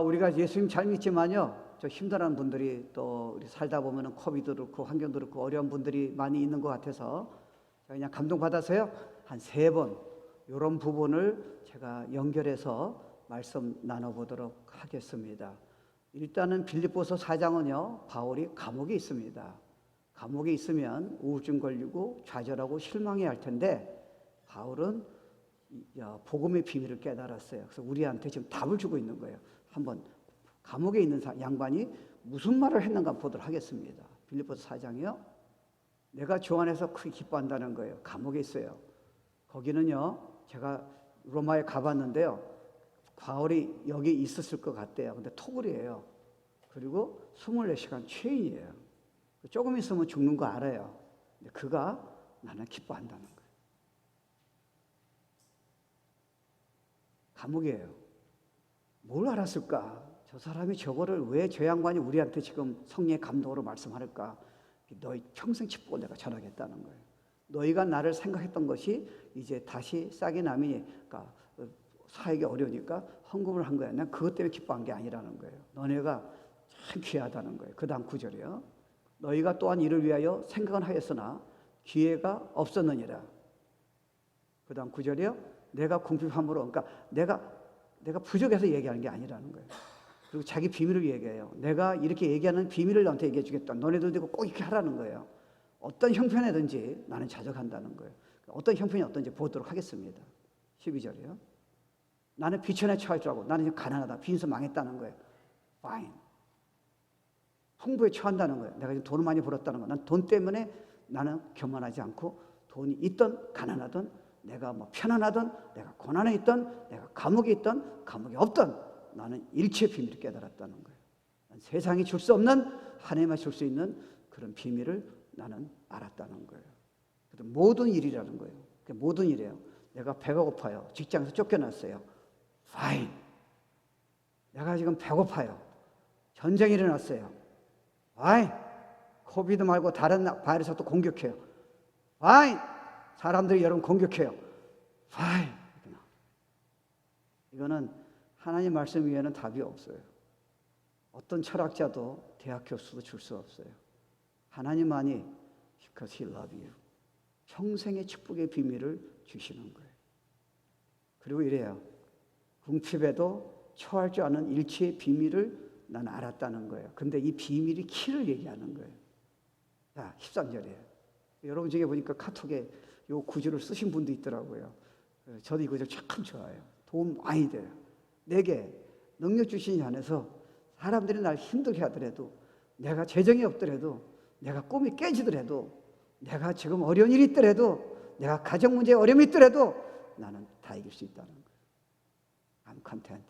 우리가 예수님 잘 믿지만요, 저 힘들어하는 분들이 또 우리 살다 보면은 코비도 그렇고 환경도 그렇고 어려운 분들이 많이 있는 것 같아서 제가 그냥 감동받아서요, 한 3번 이런 부분을 제가 연결해서 말씀 나눠보도록 하겠습니다. 일단은 빌립보서 4장은요, 바울이 감옥에 있습니다. 감옥에 있으면 우울증 걸리고 좌절하고 실망해야 할 텐데 바울은 복음의 비밀을 깨달았어요. 그래서 우리한테 지금 답을 주고 있는 거예요. 한번 감옥에 있는 양반이 무슨 말을 했는가 보도록 하겠습니다. 빌립보서 4장이요. 내가 주 안에서 크게 기뻐한다는 거예요. 감옥에 있어요. 거기는요, 제가 로마에 가봤는데요, 바울이 여기 있었을 것 같대요. 근데 토굴이에요. 그리고 24시간 죄인이에요. 조금 있으면 죽는 거 알아요. 근데 그가 나는 기뻐한다는 거예요. 감옥이에요. 뭘 알았을까? 저 사람이 저거를 왜 저 양반이 우리한테 지금 성령의 감동으로 말씀할까? 너희 평생 축복을 내가 전하겠다는 거예요. 너희가 나를 생각했던 것이 이제 다시 싹이 나니까 사역이 어려우니까 헌금을 한 거야. 난 그것 때문에 기뻐한 게 아니라는 거예요. 너네가 참 귀하다는 거예요. 그 다음 9절이요. 너희가 또한 이를 위하여 생각은 하였으나 기회가 없었느니라. 그 다음 9절이요. 내가 궁핍함으로, 그러니까 내가 부족해서 얘기하는 게 아니라는 거예요. 그리고 자기 비밀을 얘기해요. 내가 이렇게 얘기하는 비밀을 너한테 얘기해 주겠다. 너네도 되고 꼭 이렇게 하라는 거예요. 어떤 형편이든지 나는 자족한다는 거예요. 어떤 형편이 어떤지 보도록 하겠습니다. 12절이요. 나는 비천에 처할 줄 알고 나는 가난하다. 빈서 망했다는 거예요. Fine. 풍부에 처한다는 거예요. 내가 지금 돈을 많이 벌었다는 거예요. 난 돈 때문에 나는 교만하지 않고 돈이 있든 가난하든 내가 뭐 편안하든 내가 고난에 있든 내가 감옥에 있든 감옥에 없든 나는 일체의 비밀을 깨달았다는 거예요. 세상이 줄 수 없는 하나님만 줄 수 있는 그런 비밀을 나는 알았다는 거예요. 모든 일이라는 거예요. 모든 일이에요. 내가 배가 고파요. 직장에서 쫓겨났어요. Fine. 내가 지금 배고파요. 전쟁이 일어났어요. Fine. 코비드 말고 다른 바이러스도 공격해요. Fine. 사람들이 여러분 공격해요. Fine. 이거는 하나님 말씀 위에는 답이 없어요. 어떤 철학자도 대학 교수도 줄 수 없어요. 하나님만이 because He loves you. 평생의 축복의 비밀을 주시는 거예요. 그리고 이래요. 궁핍에도 처할 줄 아는 일체의 비밀을 난 알았다는 거예요. 근데 이 비밀이 키를 얘기하는 거예요. 자, 13절이에요. 여러분 중에 보니까 카톡에 요 구절을 쓰신 분도 있더라고요. 저도 이 구절 참 좋아해요. 도움 많이 돼요. 내게 능력 주신 안에서 사람들이 날 힘들게 하더라도, 내가 재정이 없더라도, 내가 꿈이 깨지더라도, 내가 지금 어려운 일이 있더라도, 내가 가정 문제에 어려움이 있더라도 나는 다 이길 수 있다는 거예요. I'm content.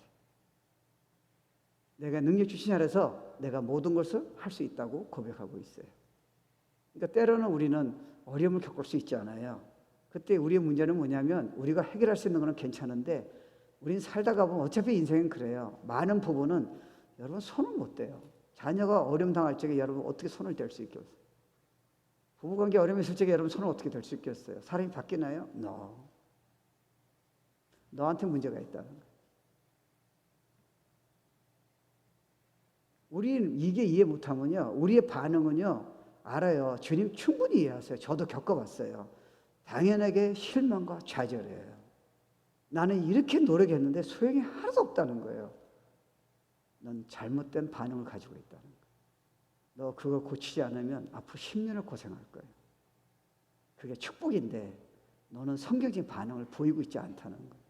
내가 능력 주신 안에서 내가 모든 것을 할 수 있다고 고백하고 있어요. 그러니까 때로는 우리는 어려움을 겪을 수 있지 않아요. 그때 우리의 문제는 뭐냐면 우리가 해결할 수 있는 거는 괜찮은데 우린 살다가 보면 어차피 인생은 그래요. 많은 부분은 여러분 손을 못 대요. 자녀가 어려움 당할 적에 여러분 어떻게 손을 댈 수 있겠어요? 부부관계 어려움이 있을 적에 여러분 손을 어떻게 댈 수 있겠어요? 사람이 바뀌나요? No. 너한테 문제가 있다는 거예요. 우리는 이게 이해 못하면요, 우리의 반응은요, 알아요. 주님 충분히 이해하세요. 저도 겪어봤어요. 당연하게 실망과 좌절이에요. 나는 이렇게 노력했는데 소용이 하나도 없다는 거예요. 넌 잘못된 반응을 가지고 있다는 거예요. 너 그거 고치지 않으면 앞으로 10년을 고생할 거예요. 그게 축복인데 너는 성경적인 반응을 보이고 있지 않다는 거예요.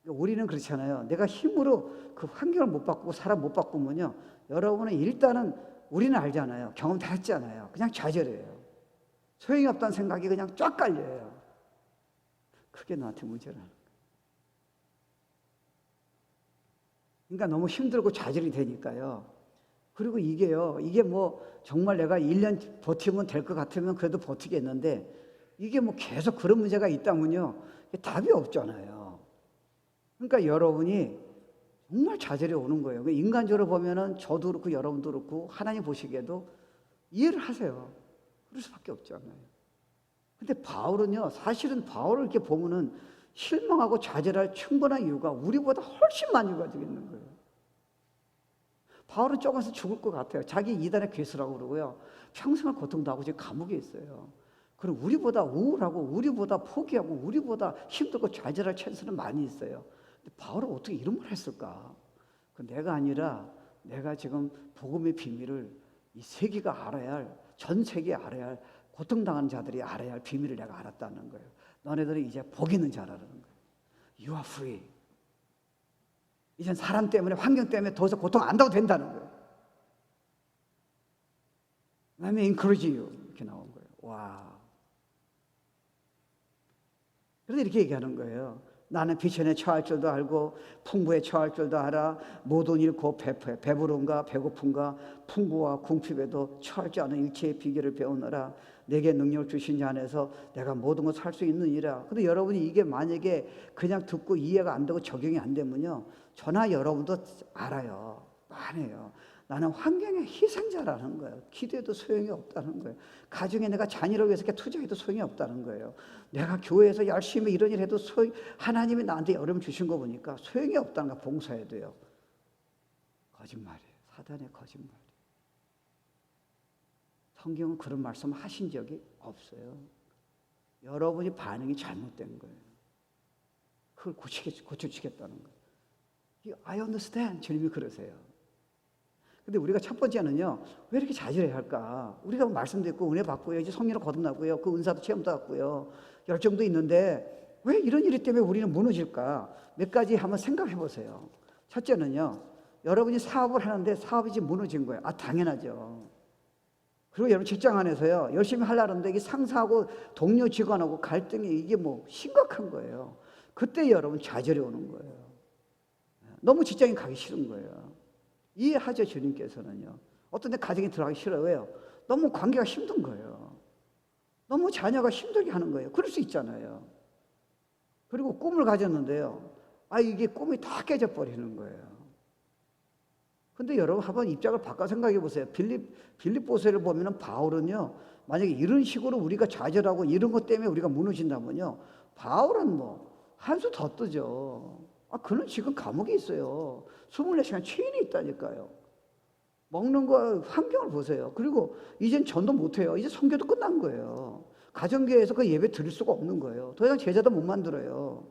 우리는 그렇잖아요. 내가 힘으로 그 환경을 못 바꾸고 사람 못 바꾸면요, 여러분은 일단은 우리는 알잖아요. 경험 다 했잖아요. 그냥 좌절해요. 소용이 없다는 생각이 그냥 쫙 깔려요. 그게 너한테 문제라는 거예요. 그러니까 너무 힘들고 좌절이 되니까요. 그리고 이게 뭐 정말 내가 1년 버티면 될 것 같으면 그래도 버티겠는데 이게 뭐 계속 그런 문제가 있다면요, 답이 없잖아요. 그러니까 여러분이 정말 좌절이 오는 거예요. 인간적으로 보면은 저도 그렇고 여러분도 그렇고 하나님 보시기에도 이해를 하세요. 그럴 수밖에 없잖아요. 근데 바울은요, 사실은 바울을 이렇게 보면은 실망하고 좌절할 충분한 이유가 우리보다 훨씬 많이 가지고 있는 거예요. 바울은 조금씩 죽을 것 같아요. 자기 이단의 괴수라고 그러고요. 평생을 고통당하고 지금 감옥에 있어요. 그리고 우리보다 우울하고 우리보다 포기하고 우리보다 힘들고 좌절할 찬스는 많이 있어요. 근데 바울은 어떻게 이런 말 했을까? 내가 아니라 내가 지금 복음의 비밀을 이 세계가 알아야 할, 전 세계에 알아야 할, 고통당하는 자들이 알아야 할 비밀을 내가 알았다는 거예요. 너네들은 이제 복 있는 자라는 거예요. You are free. 이젠 사람 때문에, 환경 때문에 더 이상 고통 안 당해도 된다는 거예요. Let me encourage you. 이렇게 나온 거예요. 와. 그래서 이렇게 얘기하는 거예요. 나는 비천에 처할 줄도 알고 풍부에 처할 줄도 알아. 모든 잃고 배부른가 배고픈가 풍부와 궁핍에도 처할 줄 아는 일체의 비결을 배우느라 내게 능력을 주신 자 안에서 내가 모든 걸 살 수 있느니라. 근데 여러분이 이게 만약에 그냥 듣고 이해가 안 되고 적용이 안 되면요, 저나 여러분도 알아요. 많아요. 나는 환경의 희생자라는 거예요. 기도해도 소용이 없다는 거예요. 가정에 내가 자녀를 위해서 이렇게 투자해도 소용이 없다는 거예요. 내가 교회에서 열심히 이런 일 해도 하나님이 나한테 어려움 주신 거 보니까 소용이 없다는 거예요. 봉사해도요. 거짓말이에요. 사단의 거짓말이에요. 성경은 그런 말씀 하신 적이 없어요. 여러분이 반응이 잘못된 거예요. 그걸 고쳐주겠다는 거예요. I understand. 주님이 그러세요. 근데 우리가 첫 번째는요, 왜 이렇게 좌절해야 할까? 우리가 말씀 듣고 은혜 받고요, 이제 성령을 거듭나고요, 그 은사도 체험도 받고요, 열정도 있는데 왜 이런 일 때문에 우리는 무너질까? 몇 가지 한번 생각해 보세요. 첫째는요, 여러분이 사업을 하는데 사업이 지금 무너진 거예요. 당연하죠. 그리고 여러분 직장 안에서요, 열심히 하려는데 이게 상사하고 동료 직원하고 갈등이 이게 뭐 심각한 거예요. 그때 여러분 좌절이 오는 거예요. 너무 직장에 가기 싫은 거예요. 이해하죠, 주님께서는요. 어떤 데 가정에 들어가기 싫어요. 왜요? 너무 관계가 힘든 거예요. 너무 자녀가 힘들게 하는 거예요. 그럴 수 있잖아요. 그리고 꿈을 가졌는데요, 이게 꿈이 다 깨져버리는 거예요. 근데 여러분 한번 입장을 바꿔 생각해 보세요. 빌립보서를 보면은 바울은요, 만약에 이런 식으로 우리가 좌절하고 이런 것 때문에 우리가 무너진다면요, 바울은 뭐 한 수 더 뜨죠. 그는 지금 감옥에 있어요. 24시간 체인이 있다니까요. 먹는 거 환경을 보세요. 그리고 이젠 전도 못해요. 이제 선교도 끝난 거예요. 가정교회에서 그 예배 드릴 수가 없는 거예요. 더 이상 제자도 못 만들어요.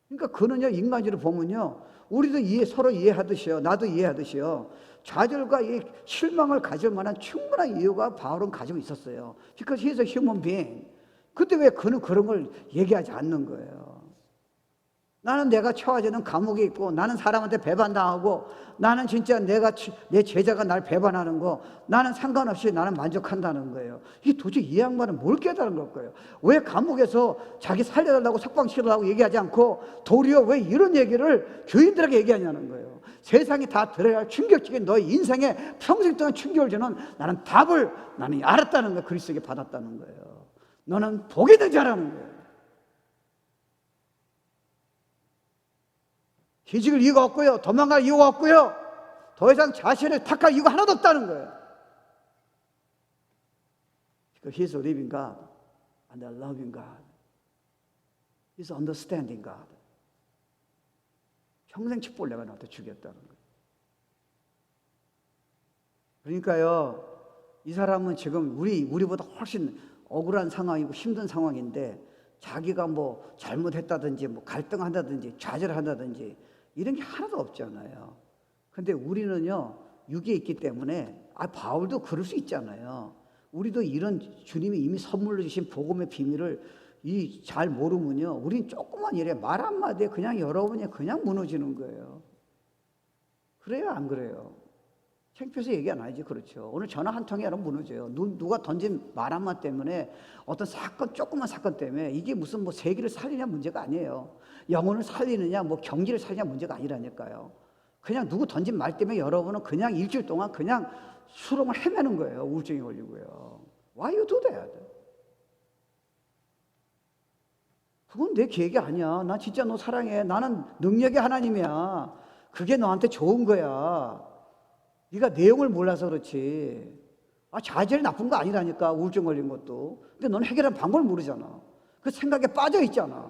그러니까 그는요, 인간지를 보면요, 우리도 서로 이해하듯이요, 나도 이해하듯이요, 좌절과 이 실망을 가질 만한 충분한 이유가 바울은 가지고 있었어요. Because he is a human being. 근데 왜 그는 그런 걸 얘기하지 않는 거예요? 나는 내가 처하지는 감옥에 있고, 나는 사람한테 배반당하고, 나는 진짜 내 제자가 날 배반하는 거, 나는 상관없이 나는 만족한다는 거예요. 이게 도대체 이 양반은 뭘 깨달은 걸까요? 왜 감옥에서 자기 살려달라고 석방시키려고 얘기하지 않고 도리어 왜 이런 얘기를 교인들에게 얘기하냐는 거예요. 세상이 다 들어야 할 충격적인 너의 인생에 평생 동안 충격을 주는 나는 답을 나는 알았다는 거예요. 그리스도에게 받았다는 거예요. 너는 복이 된 자라는 거예요. 기직을 이유가 없고요, 도망갈 이유가 없고요, 더 이상 자신을 탓할 이유가 하나도 없다는 거예요. He's a living God and a loving God. He's understanding God. 평생 축복을 내가 너한테 주겠다는 거예요. 그러니까요, 이 사람은 지금 우리보다 훨씬 억울한 상황이고 힘든 상황인데, 자기가 뭐 잘못했다든지 뭐 갈등한다든지 좌절한다든지 이런 게 하나도 없잖아요. 근데 우리는요, 육에 있기 때문에 바울도 그럴 수 있잖아요. 우리도 이런 주님이 이미 선물로 주신 복음의 비밀을 잘 모르면요, 우린 조그만 일에 말 한마디에 그냥 여러분이 그냥 무너지는 거예요. 그래요, 안 그래요? 창피해서 얘기 안 하지. 그렇죠. 오늘 전화 한 통이 여러분 무너져요. 누가 던진 말 한마디 때문에 어떤 사건, 조그만 사건 때문에 이게 무슨 뭐 세계를 살리냐 문제가 아니에요. 영혼을 살리느냐 뭐 경기를 살리냐 문제가 아니라니까요. 그냥 누구 던진 말 때문에 여러분은 그냥 일주일 동안 그냥 수렁을 헤매는 거예요. 우울증이 걸리고요. Why you do that? 그건 내 계획이 아니야. 나 진짜 너 사랑해. 나는 능력의 하나님이야. 그게 너한테 좋은 거야. 네가 내용을 몰라서 그렇지. 좌절이 나쁜 거 아니라니까, 우울증 걸린 것도. 근데 넌 해결하는 방법을 모르잖아. 그 생각에 빠져 있잖아.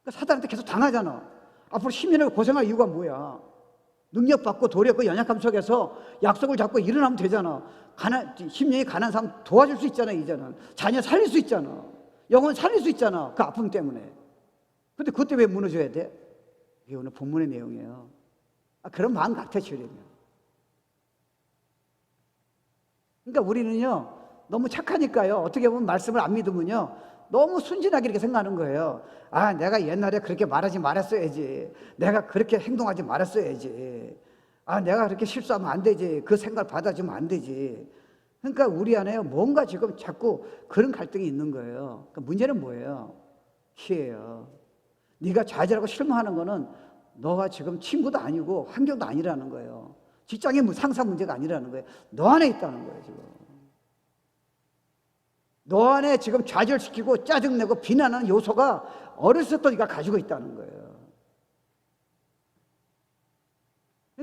그러니까 사단한테 계속 당하잖아. 앞으로 10년을 고생할 이유가 뭐야? 능력받고 도리없고 연약함 속에서 약속을 잡고 일어나면 되잖아. 10년이 가난한 사람 도와줄 수 있잖아. 이제는 자녀 살릴 수 있잖아. 영혼 살릴 수 있잖아. 그 아픔 때문에. 근데 그때 왜 무너져야 돼? 이게 오늘 본문의 내용이에요. 그런 마음 같아 주려면. 그러니까 우리는요 너무 착하니까요. 어떻게 보면 말씀을 안 믿으면요 너무 순진하게 이렇게 생각하는 거예요. 내가 옛날에 그렇게 말하지 말았어야지. 내가 그렇게 행동하지 말았어야지. 내가 그렇게 실수하면 안 되지. 그 생각을 받아주면 안 되지. 그러니까 우리 안에 뭔가 지금 자꾸 그런 갈등이 있는 거예요. 그러니까 문제는 뭐예요? 키예요. 네가 좌절하고 실망하는 거는 너가 지금 친구도 아니고 환경도 아니라는 거예요. 직장의 상사 문제가 아니라는 거예요. 너 안에 있다는 거예요 지금. 너 안에 지금 좌절시키고 짜증내고 비난하는 요소가 어렸을 때부터 네가 가지고 있다는 거예요.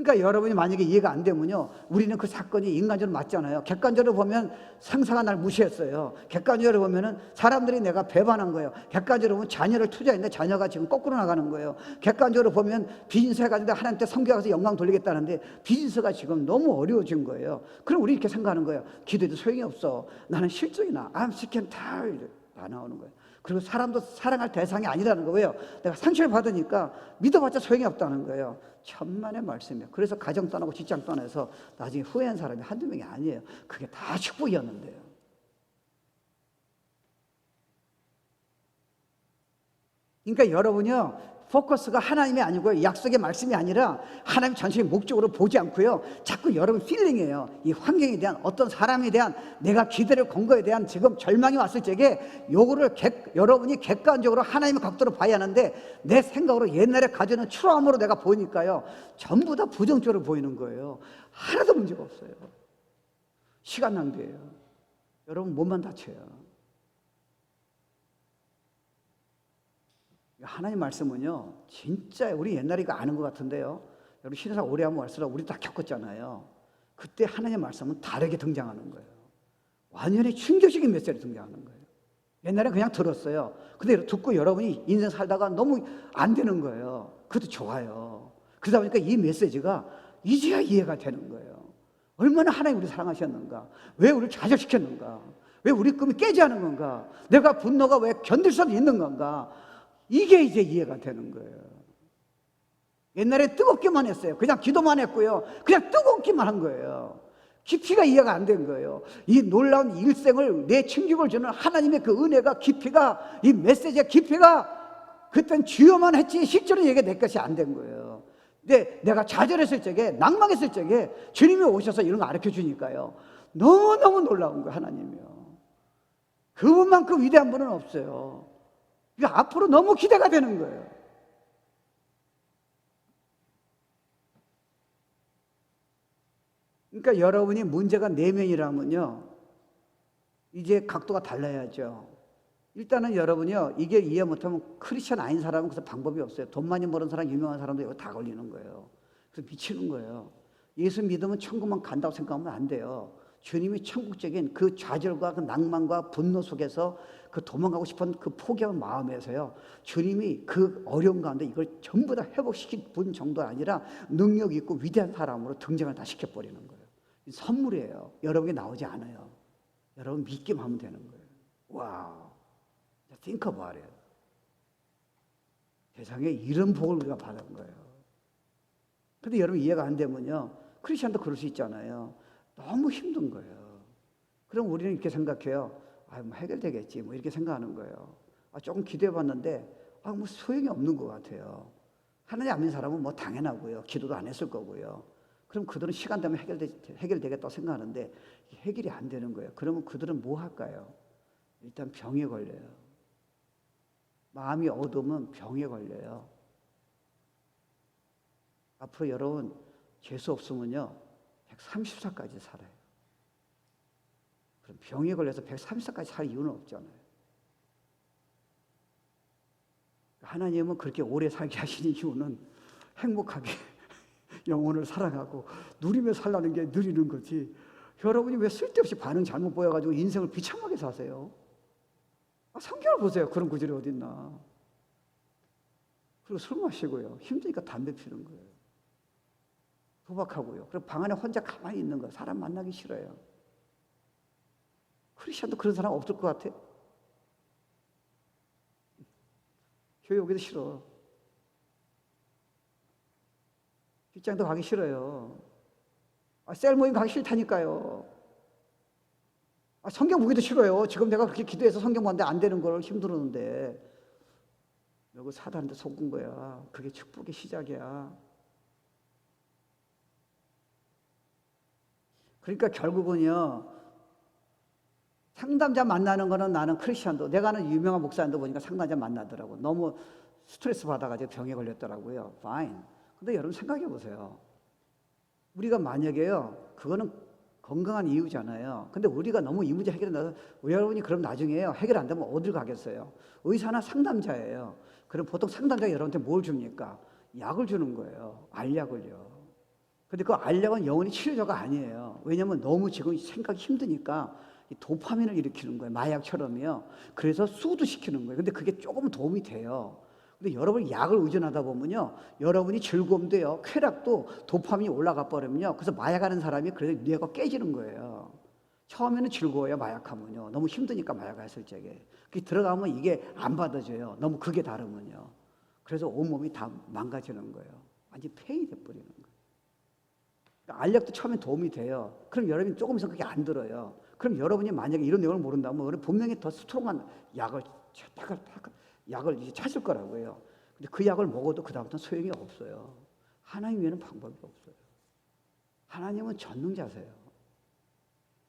그러니까 여러분이 만약에 이해가 안 되면요 우리는 그 사건이 인간적으로 맞잖아요. 객관적으로 보면 상사가 날 무시했어요. 객관적으로 보면은 사람들이 내가 배반한 거예요. 객관적으로 보면 자녀를 투자했는데 자녀가 지금 거꾸로 나가는 거예요. 객관적으로 보면 비즈니스 해가지고 하나님께 섬겨가서 영광 돌리겠다는데 비즈니스가 지금 너무 어려워진 거예요. 그럼 우리 이렇게 생각하는 거예요. 기도해도 소용이 없어. 나는 실종이나 I'm sick and tired 다 나오는 거예요. 그리고 사람도 사랑할 대상이 아니라는 거예요. 내가 상처를 받으니까 믿어봤자 소용이 없다는 거예요. 천만의 말씀이에요. 그래서 가정 떠나고 직장 떠나서 나중에 후회한 사람이 한두 명이 아니에요. 그게 다 축복이었는데요. 그러니까 여러분이요 포커스가 하나님이 아니고요 약속의 말씀이 아니라 하나님 전체의 목적으로 보지 않고요 자꾸 여러분 필링이에요. 이 환경에 대한 어떤 사람에 대한 내가 기대를 건 거에 대한 지금 절망이 왔을 적에 요거를 여러분이 객관적으로 하나님의 각도로 봐야 하는데 내 생각으로 옛날에 가져는 트라우마로 내가 보니까요 전부 다 부정적으로 보이는 거예요. 하나도 문제가 없어요. 시간 낭비예요. 여러분 몸만 다쳐요. 하나님 말씀은요 진짜 우리 옛날에 이거 아는 것 같은데요 여러분 신사 오래 하면 갈수록 우리 다 겪었잖아요. 그때 하나님 말씀은 다르게 등장하는 거예요. 완전히 충격적인 메시지로 등장하는 거예요. 옛날에 그냥 들었어요. 근데 듣고 여러분이 인생 살다가 너무 안 되는 거예요. 그것도 좋아요. 그러다 보니까 이 메시지가 이제야 이해가 되는 거예요. 얼마나 하나님 우리 사랑하셨는가, 왜 우리를 좌절시켰는가, 왜 우리 꿈이 깨지 않은 건가, 내가 분노가 왜 견딜 수 있는 건가, 이게 이제 이해가 되는 거예요. 옛날에 뜨겁기만 했어요. 그냥 기도만 했고요 그냥 뜨겁기만 한 거예요. 깊이가 이해가 안 된 거예요. 이 놀라운 일생을 내 충격을 주는 하나님의 그 은혜가 깊이가 이 메시지의 깊이가 그땐 주여만 했지 실제로 얘기가 내 것이 안 된 거예요. 근데 내가 좌절했을 적에 낭망했을 적에 주님이 오셔서 이런 거 가르쳐 주니까요 너무너무 놀라운 거예요. 하나님이요 그분만큼 위대한 분은 없어요. 그러니까 앞으로 너무 기대가 되는 거예요. 그러니까 여러분이 문제가 내면이라면요 이제 각도가 달라야죠. 일단은 여러분이요 이게 이해 못하면 크리스천 아닌 사람은 그래서 방법이 없어요. 돈 많이 버는 사람, 유명한 사람도 이거 다 걸리는 거예요. 그래서 미치는 거예요. 예수 믿으면 천국만 간다고 생각하면 안 돼요. 주님이 천국적인 그 좌절과 그 낭만과 분노 속에서 그 도망가고 싶은 그 포기한 마음에서요 주님이 그 어려운 가운데 이걸 전부 다 회복시킨 분 정도가 아니라 능력 있고 위대한 사람으로 등장을 다 시켜버리는 거예요. 선물이에요. 여러분이 나오지 않아요. 여러분 믿기만 하면 되는 거예요. 와우, think about it. 세상에 이런 복을 우리가 받은 거예요. 근데 여러분 이해가 안 되면요 크리스천도 그럴 수 있잖아요. 너무 힘든 거예요. 그럼 우리는 이렇게 생각해요. 뭐 해결되겠지 뭐 이렇게 생각하는 거예요. 조금 기도해봤는데 뭐 소용이 없는 것 같아요. 하나님 안 믿는 사람은 뭐 당연하고요 기도도 안 했을 거고요. 그럼 그들은 시간 되면 해결되겠다고 생각하는데 해결이 안 되는 거예요. 그러면 그들은 뭐 할까요? 일단 병에 걸려요. 마음이 어두우면 병에 걸려요. 앞으로 여러분 재수 없으면요 130살까지 살아요. 그럼 병에 걸려서 130살까지 살 이유는 없잖아요. 하나님은 그렇게 오래 살게 하시는 이유는 행복하게 영혼을 사랑하고 누리며 살라는 게 누리는 거지. 여러분이 왜 쓸데없이 반응 잘못 보여가지고 인생을 비참하게 사세요? 성경을 보세요. 그런 구절이 어딨나. 그리고 술 마시고요. 힘드니까 담배 피는 거예요. 도박하고요. 그리고 방 안에 혼자 가만히 있는 거예요. 사람 만나기 싫어요. 크리스천도 그런 사람 없을 것 같아요. 교회 오기도 싫어. 직장도 가기 싫어요. 셀 모임 가기 싫다니까요. 성경 보기도 싫어요. 지금 내가 그렇게 기도해서 성경 보는데 안 되는 걸 힘들었는데. 너그 사단한테 속은 거야. 그게 축복의 시작이야. 그러니까 결국은요, 상담자 만나는 거는 나는 크리스천도, 내가 아는 유명한 목사님도 보니까 상담자 만나더라고. 너무 스트레스 받아가지고 병에 걸렸더라고요. fine. 근데 여러분 생각해 보세요. 우리가 만약에요, 그거는 건강한 이유잖아요. 근데 우리가 너무 이 문제 해결한다. 여러분이 그럼 나중에요, 해결 안 되면 어딜 가겠어요? 의사나 상담자예요. 그럼 보통 상담자가 여러분한테 뭘 줍니까? 약을 주는 거예요. 알약을요. 근데 그 알약은 영원히 치료제가 아니에요. 왜냐면 너무 지금 생각이 힘드니까 도파민을 일으키는 거예요. 마약처럼요. 그래서 수두시키는 거예요. 근데 그게 조금 도움이 돼요. 근데 여러분이 약을 의존하다 보면요, 여러분이 즐거움도요, 쾌락도 도파민이 올라가 버리면요, 그래서 마약하는 사람이 그래서 뇌가 깨지는 거예요. 처음에는 즐거워요. 마약하면요. 너무 힘드니까 마약했을 적에. 그게 들어가면 이게 안 받아줘요. 너무 극에 다르면요. 그래서 온몸이 다 망가지는 거예요. 완전히 폐이 돼버리는 거예요. 알약도 처음엔 도움이 돼요. 그럼 여러분이 조금 있으면 그게 안 들어요. 그럼 여러분이 만약에 이런 내용을 모른다면 분명히 더 스트롱한 약을 이제 찾을 거라고요. 근데 그 약을 먹어도 그다음부터는 소용이 없어요. 하나님 외에는 방법이 없어요. 하나님은 전능자세요.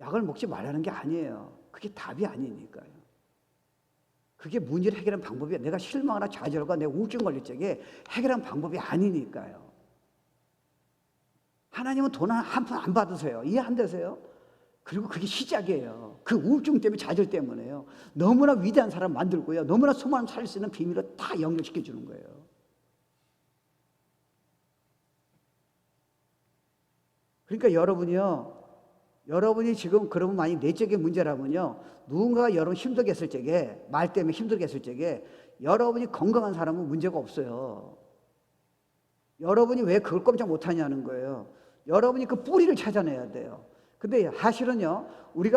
약을 먹지 말라는 게 아니에요. 그게 답이 아니니까요. 그게 문제를 해결하는 방법이에요. 내가 실망하나 좌절과 내가 우울증 걸릴 적에 해결하는 방법이 아니니까요. 하나님은 돈 한 푼 안 받으세요. 이해 안 되세요? 그리고 그게 시작이에요. 그 우울증 때문에, 좌절 때문에요. 너무나 위대한 사람 만들고요, 너무나 수많은 살릴 수 있는 비밀을 다 연결시켜 주는 거예요. 그러니까 여러분이 지금 그러면 많이 내적인 문제라면요, 누군가가 여러분 힘들게 했을 적에, 말 때문에 힘들게 했을 적에, 여러분이 건강한 사람은 문제가 없어요. 여러분이 왜 그걸 꼼짝 못하냐는 거예요. 여러분이 그 뿌리를 찾아내야 돼요. 근데 사실은요, 우리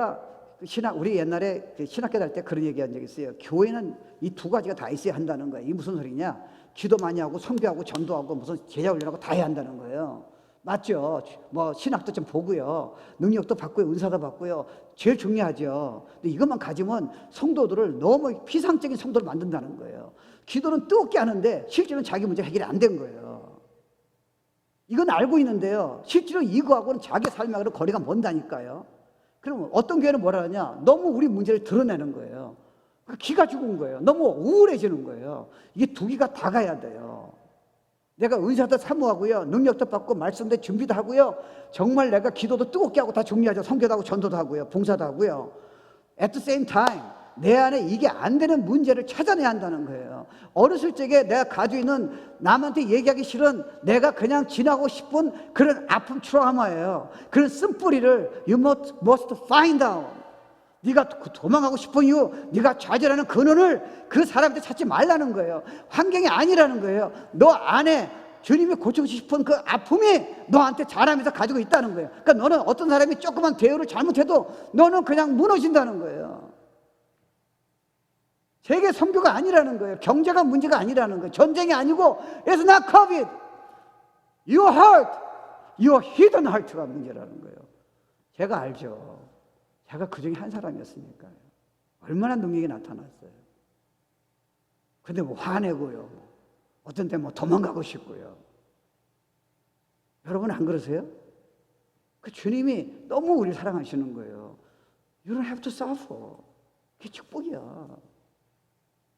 옛날에 신학교 다닐 때 그런 얘기 한 적이 있어요. 교회는 이 두 가지가 다 있어야 한다는 거예요. 이게 무슨 소리냐? 기도 많이 하고 선교하고 전도하고 무슨 제자 훈련하고 다 해야 한다는 거예요. 맞죠? 뭐 신학도 좀 보고요, 능력도 받고요, 은사도 받고요. 제일 중요하죠. 근데 이것만 가지면 성도들을 너무 피상적인 성도를 만든다는 거예요. 기도는 뜨겁게 하는데 실제로는 자기 문제 해결이 안 된 거예요. 이건 알고 있는데요, 실제로 이거하고는 자기 삶하고는 거리가 먼다니까요. 그러면 어떤 교회는 뭐라 하냐? 너무 우리 문제를 드러내는 거예요. 기가 죽은 거예요. 너무 우울해지는 거예요. 이게 두 개가 다 가야 돼요. 내가 은사도 사모하고요, 능력도 받고 말씀도 준비도 하고요, 정말 내가 기도도 뜨겁게 하고 다 중요하죠. 선교도 하고 전도도 하고요, 봉사도 하고요. At the same time 내 안에 이게 안 되는 문제를 찾아내야 한다는 거예요. 어렸을 적에 내가 가지고 있는, 남한테 얘기하기 싫은, 내가 그냥 지나고 싶은 그런 아픔, 트라우마예요. 그런 쓴뿌리를 you must find out. 네가 도망가고 싶은 이유, 네가 좌절하는 근원을 그 사람한테 찾지 말라는 거예요. 환경이 아니라는 거예요. 너 안에 주님이 고치고 싶은 그 아픔이 너한테 자라면서 가지고 있다는 거예요. 그러니까 너는 어떤 사람이 조그만 대우를 잘못해도 너는 그냥 무너진다는 거예요. 세계 선교가 아니라는 거예요. 경제가 문제가 아니라는 거예요. 전쟁이 아니고 It's not COVID. Your heart, your hidden heart가 문제라는 거예요. 제가 알죠. 제가 그 중에 한 사람이었으니까요. 얼마나 능력이 나타났어요. 근데 뭐 화내고요, 어떤 때 뭐 도망가고 싶고요. 여러분 안 그러세요? 그 주님이 너무 우리를 사랑하시는 거예요. You don't have to suffer. 그게 축복이야.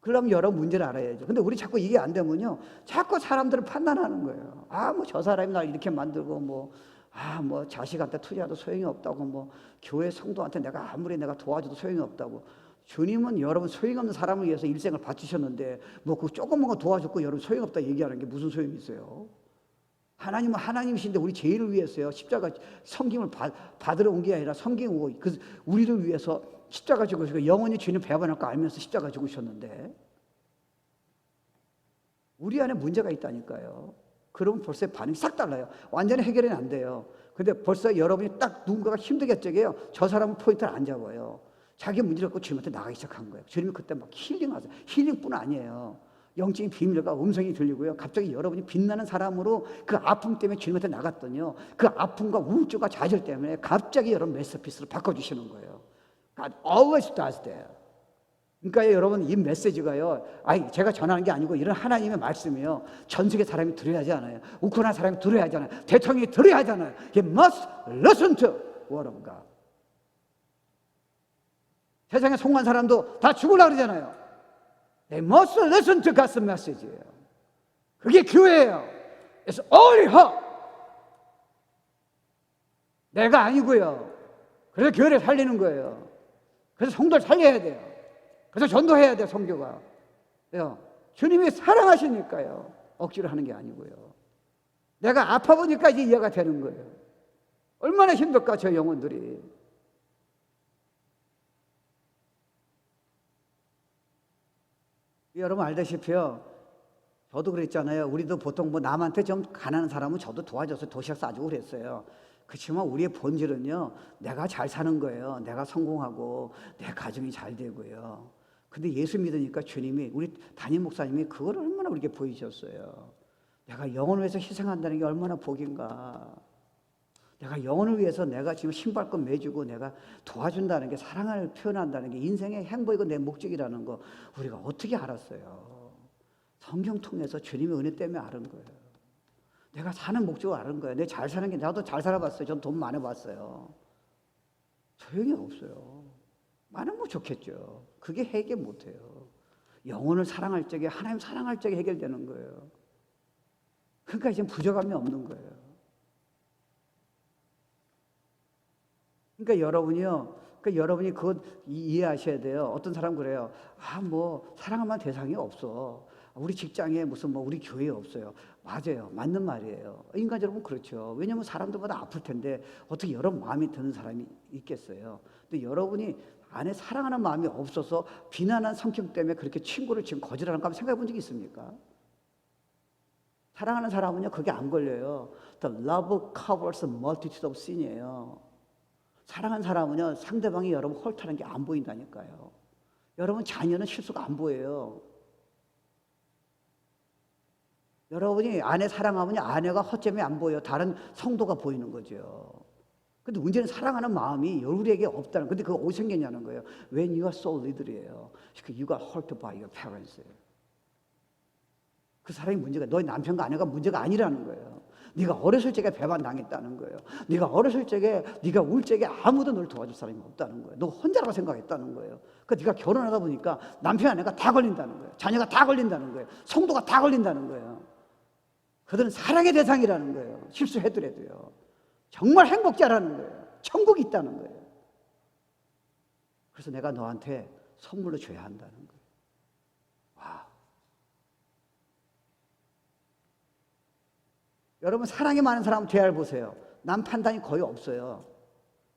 그러면 여러 문제를 알아야죠. 근데 우리 자꾸 이게 안 되면요, 자꾸 사람들을 판단하는 거예요. 뭐 저 사람이 날 이렇게 만들고, 뭐 자식한테 투자도 소용이 없다고, 교회 성도한테 아무리 내가 도와줘도 소용이 없다고. 주님은 여러분 소용없는 사람을 위해서 일생을 바치셨는데, 그 조그만 거 도와줬고 여러분 소용없다 얘기하는 게 무슨 소용이 있어요? 하나님은 하나님이신데 우리 죄인을 위해서요, 십자가 섬김을 받으러 온 게 아니라 섬기고 우리를 위해서 십자가 죽으시고 영원히 죄는 배반할 거 알면서 십자가 죽으셨는데, 우리 안에 문제가 있다니까요. 그러면 벌써 반응이 싹 달라요. 완전히 해결은 안 돼요. 근데 벌써 여러분이 딱 누군가가 힘들게 적게요. 저 사람은 포인트를 안 잡아요. 자기 문제를 갖고 주님한테 나가기 시작한 거예요. 주님이 그때 막 힐링하세요. 힐링뿐 아니에요. 영적인 비밀과 음성이 들리고요. 갑자기 여러분이 빛나는 사람으로 그 아픔 때문에 주님한테 나갔더니요. 그 아픔과 우울증과 좌절 때문에 갑자기 여러분 메시피스를 바꿔주시는 거예요. God always does that. 그러니까 여러분 이 메시지가요. 제가 전하는 게 아니고 이런 하나님의 말씀이요. 전 세계 사람이 들어야 하지 않아요. 우크라이나 사람이 들어야 하잖아요. 대통령이 들어야 하잖아요. He must listen to word of God. 세상에 송한 사람도 다 죽으려고 그러잖아요. They must listen to God's message예요. 그게 교회예요. It's only her. 내가 아니고요. 그래서 교회를 살리는 거예요. 그래서 성도를 살려야 돼요. 그래서 전도해야 돼요. 성교가. 주님이 사랑하시니까요. 억지로 하는 게 아니고요. 내가 아파 보니까 이제 이해가 되는 거예요. 얼마나 힘들까 저 영혼들이. 여러분 알다시피요. 저도 그랬잖아요. 우리도 보통 뭐 남한테 좀 가난한 사람은 저도 도와줘서 도시락 싸주고 그랬어요. 그렇지만 우리의 본질은요. 내가 잘 사는 거예요. 내가 성공하고 내 가정이 잘 되고요. 근데 예수 믿으니까 주님이 우리 담임 목사님이 그걸 얼마나 우리에게 보이셨어요. 내가 영혼을 위해서 희생한다는 게 얼마나 복인가. 내가 영혼을 위해서 내가 지금 신발끈 매주고 내가 도와준다는 게 사랑을 표현한다는 게 인생의 행복이고 내 목적이라는 거 우리가 어떻게 알았어요? 성경 통해서 주님의 은혜 때문에 아는 거예요. 내가 사는 목적을 아는 거예요. 내 잘 사는 게 나도 잘 살아봤어요. 전 돈 많아봤어요. 소용이 없어요. 많으면 좋겠죠. 그게 해결 못해요. 영혼을 사랑할 적에 하나님 사랑할 적에 해결되는 거예요. 그러니까 이제 부족함이 없는 거예요. 그러니까 여러분이 그것 이해하셔야 돼요. 어떤 사람 그래요. 뭐 사랑할 만한 대상이 없어. 우리 직장에 무슨 우리 교회에 없어요. 맞아요. 맞는 말이에요. 인간적으로 그렇죠. 왜냐하면 사람들마다 아플 텐데 어떻게 여러분 마음이 드는 사람이 있겠어요. 근데 여러분이 안에 사랑하는 마음이 없어서 비난한 성격 때문에 그렇게 친구를 지금 거절하는 거 한번 생각해 본 적이 있습니까? 사랑하는 사람은요, 그게 안 걸려요. The love covers a multitude of sin이에요. 사랑하는 사람은요, 상대방이 여러분 헐타는 게 안 보인다니까요. 여러분 자녀는 실수가 안 보여요. 여러분이 아내 사랑하면요, 아내가 허점이 안 보여요. 다른 성도가 보이는 거죠. 근데 문제는 사랑하는 마음이 우리에게 없다는. 근데 그거 어디서 생겼냐는 거예요. When you are so little이에요. You got hurt by your parents. 그 사람이 문제가 너희 남편과 아내가 문제가 아니라는 거예요. 네가 어렸을 적에 배반당했다는 거예요. 네가 어렸을 적에 네가 울 적에 아무도 널 도와줄 사람이 없다는 거예요. 너 혼자라고 생각했다는 거예요. 그러니까 네가 결혼하다 보니까 남편 아내가 다 걸린다는 거예요. 자녀가 다 걸린다는 거예요. 성도가 다 걸린다는 거예요. 그들은 사랑의 대상이라는 거예요. 실수해더라도요. 정말 행복자라는 거예요. 천국이 있다는 거예요. 그래서 내가 너한테 선물로 줘야 한다는 거예요. 와. 여러분 사랑이 많은 사람 대화를 보세요. 남 판단이 거의 없어요.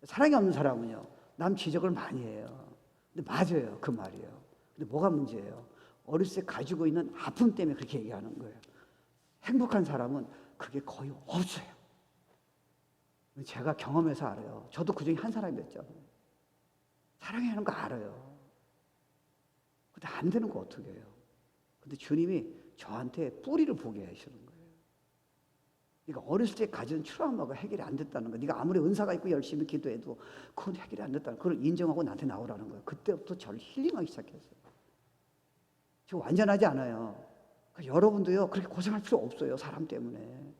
사랑이 없는 사람은요. 남 지적을 많이 해요. 근데 맞아요. 그 말이에요. 근데 뭐가 문제예요? 어렸을 때 가지고 있는 아픔 때문에 그렇게 얘기하는 거예요. 행복한 사람은 그게 거의 없어요. 제가 경험해서 알아요. 저도 그중에 한 사람이었잖아요. 사랑해야 하는 거 알아요. 근데 안 되는 거 어떻게 해요? 근데 주님이 저한테 뿌리를 보게 하시는 거예요. 네가 어렸을 때 가진 트라우마가 해결이 안 됐다는 거. 네가 아무리 은사가 있고 열심히 기도해도 그건 해결이 안 됐다는 거. 그걸 인정하고 나한테 나오라는 거예요. 그때부터 저를 힐링하기 시작했어요. 저 완전하지 않아요. 여러분도요 그렇게 고생할 필요 없어요. 사람 때문에.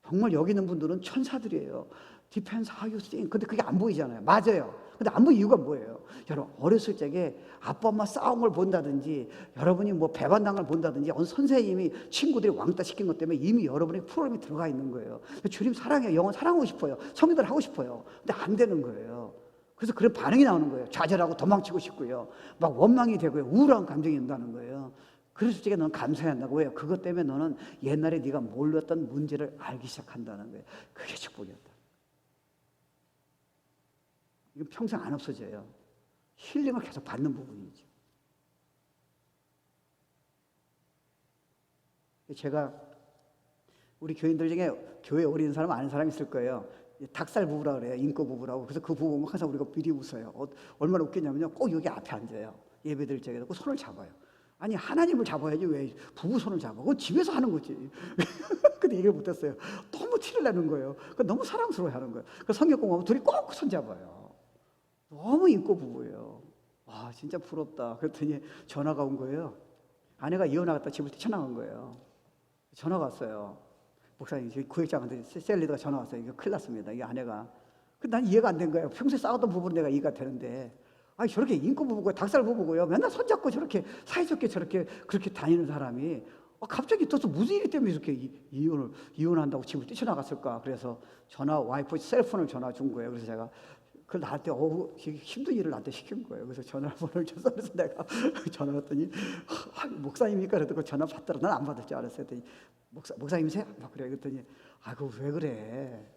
정말 여기 있는 분들은 천사들이에요. Depends how you think. 근데 그게 안 보이잖아요. 맞아요. 근데 안 보이는 이유가 뭐예요? 여러분 어렸을 적에 아빠 엄마 싸운 걸 본다든지 여러분이 배반당한 걸 본다든지 어느 선생님이 친구들이 왕따 시킨 것 때문에 이미 여러분의 프로그램이 들어가 있는 거예요. 주님 사랑해요. 영원 사랑하고 싶어요. 성도들 하고 싶어요. 근데 안 되는 거예요. 그래서 그런 반응이 나오는 거예요. 좌절하고 도망치고 싶고요. 막 원망이 되고요. 우울한 감정이 온다는 거예요. 그래서 솔직히 너는 감사해야 한다고. 왜요? 그것 때문에 너는 옛날에 네가 몰랐던 문제를 알기 시작한다는 거예요. 그게 축복이었다. 이건 평생 안 없어져요. 힐링을 계속 받는 부분이죠. 제가 우리 교인들 중에 교회 오래 있는 사람 아는 사람 있을 거예요. 닭살 부부라 그래요. 인고 부부라고. 그래서 그 부부는 항상 우리가 미리 웃어요. 얼마나 웃기냐면요. 꼭 여기 앞에 앉아요. 예배 드릴 적에 꼭 손을 잡아요. 아니 하나님을 잡아야지 왜 부부 손을 잡아? 그건 집에서 하는 거지. 근데 얘기를 못했어요. 너무 티를 내는 거예요. 너무 사랑스러워하는 거예요. 성경 공부하면 둘이 꼭 손 잡아요. 너무 인고 부부예요. 와 진짜 부럽다. 그랬더니 전화가 온 거예요. 아내가 이혼하겠다 집을 뛰쳐나간 거예요. 전화가 왔어요. 목사님, 저희 구역장한테 셀리더가 전화 왔어요. 이거 큰일 났습니다. 이게 아내가. 근데 난 이해가 안 된 거예요. 평소에 싸웠던 부부는 내가 이해가 되는데. 아니, 저렇게 인고 부부고 닭살 부부고요. 맨날 손잡고 저렇게 사이좋게 저렇게 그렇게 다니는 사람이 갑자기 또 무슨 일이 때문에 이렇게 이혼한다고 집을 뛰쳐나갔을까. 그래서 와이프 셀폰을 전화 준 거예요. 그래서 제가 그걸 나한테 힘든 일을 나한테 시킨 거예요. 그래서 전화번호를 줘서 그래서 내가 전화 왔더니 목사님이니까 그래도 그 전화 받더라. 난 안 받을 줄 알았어요. 그랬더니 목사님이세요? 막 그래. 그랬더니 아이고 왜 그래?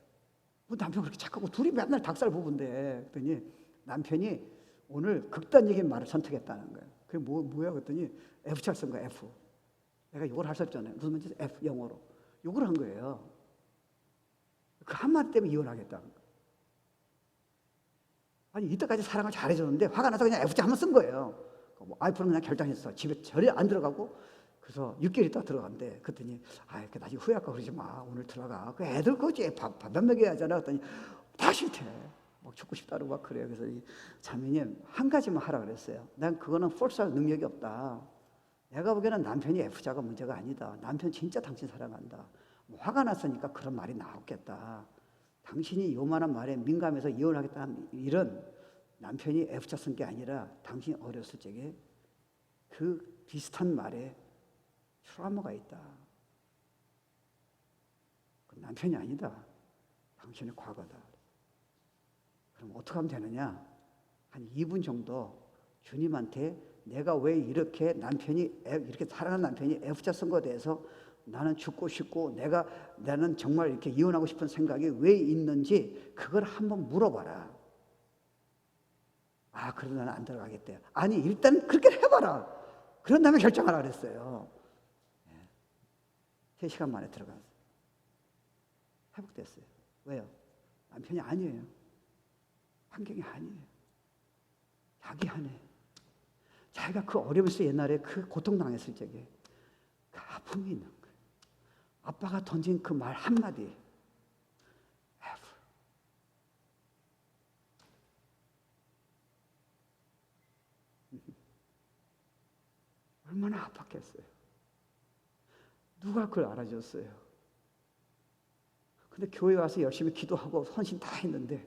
뭐 남편 그렇게 착하고 둘이 맨날 닭살 부부인데. 그랬더니 남편이 오늘 극단적인 말을 선택했다는 거예요. 그게 뭐야? 그랬더니 F잘 쓴 거야. F. 내가 욕을 할 수 없잖아요. 무슨 말인지 F 영어로 욕을 한 거예요. 그 한마디 때문에 이혼하겠다는 거예요. 아니 이때까지 사랑을 잘해줬는데 화가 나서 그냥 F자 한번 쓴 거예요. 와이프는 그냥 결정했어. 집에 절대 안 들어가고. 그래서 6개월 있다 들어간대. 그랬더니 그 나중에 후회할까 그러지 마. 오늘 들어가. 그 애들 거지 밥 먹여야 하잖아. 그랬더니 다 싫대. 막 죽고 싶다고 막 그래요. 그래서 이 자매님 한 가지만 하라 그랬어요. 난 그거는 폴스할 능력이 없다. 내가 보기에는 남편이 F자가 문제가 아니다. 남편 진짜 당신 사랑한다. 화가 났으니까 그런 말이 나왔겠다. 당신이 요만한 말에 민감해서 이혼하겠다는 일은 남편이 F자 쓴 게 아니라 당신이 어렸을 적에 그 비슷한 말에 트라우마가 있다. 그 남편이 아니다. 당신의 과거다. 그럼 어떻게 하면 되느냐? 한 2분 정도 주님한테 내가 왜 이렇게 이렇게 사랑하는 남편이 F자 쓴 거에 대해서 나는 죽고 싶고 나는 정말 이렇게 이혼하고 싶은 생각이 왜 있는지 그걸 한번 물어봐라. 그래도 나는 안 들어가겠대요. 아니 일단 그렇게 해봐라. 그런 다음에 결정하라 그랬어요. 3시간 만에 들어갔어요. 회복됐어요. 왜요? 남편이 아니에요. 환경이 아니에요. 자기 안에. 자기가 그 어려움에서 옛날에 그 고통당했을 적에 그 아픔이 있는 거예요. 아빠가 던진 그 말 한마디. F. 얼마나 아팠겠어요. 누가 그걸 알아줬어요. 근데 교회 와서 열심히 기도하고 헌신 다 했는데